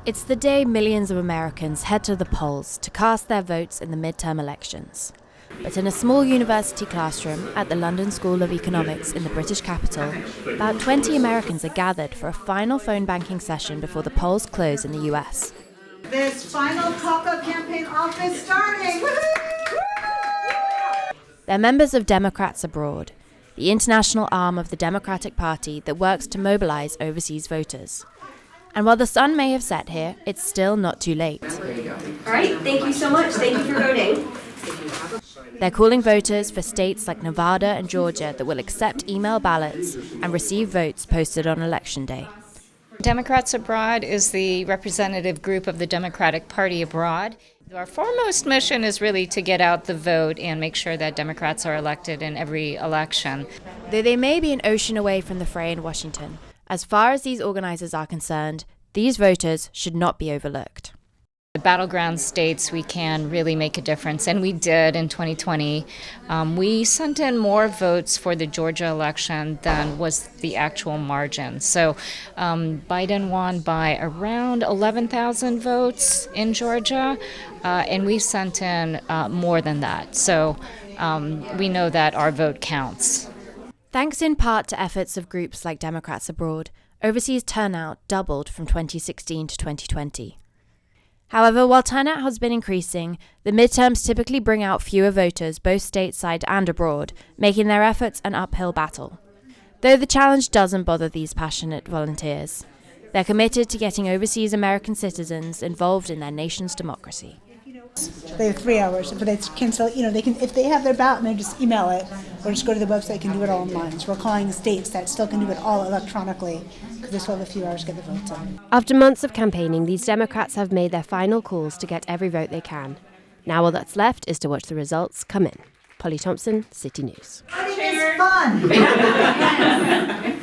It's the day millions of Americans head to the polls to cast their votes in the midterm elections. But in a small university classroom at the London School of Economics in the British capital, about 20 Americans are gathered for a final phone banking session before the polls close in the US. This final pop-up campaign off is starting! They're members of Democrats Abroad, the international arm of the Democratic Party that works to mobilize overseas voters. And while the sun may have set here, it's still not too late. All right, thank you so much. Thank you for voting. They're calling voters for states like Nevada and Georgia that will accept email ballots and receive votes posted on Election Day. Democrats Abroad is the representative group of the Democratic Party abroad. Our foremost mission is really to get out the vote and make sure that Democrats are elected in every election. Though they may be an ocean away from the fray in Washington, as far as these organizers are concerned, these voters should not be overlooked. The battleground states, we can really make a difference, and we did in 2020. We sent in more votes for the Georgia election than was the actual margin. So Biden won by around 11,000 votes in Georgia, and we sent in more than that. So we know that our vote counts. Thanks in part to efforts of groups like Democrats Abroad, overseas turnout doubled from 2016 to 2020. However, while turnout has been increasing, the midterms typically bring out fewer voters both stateside and abroad, making their efforts an uphill battle. Though the challenge doesn't bother these passionate volunteers. They're committed to getting overseas American citizens involved in their nation's democracy. They have 3 hours, but they can still, they can, if they have their ballot, they just email it or just go to the website, they can do it all online. So we're calling states that still can do it all electronically because they still have a few hours to get the votes in. After months of campaigning, these Democrats have made their final calls to get every vote they can. Now all that's left is to watch the results come in. Polly Thompson, City News. Voting is fun!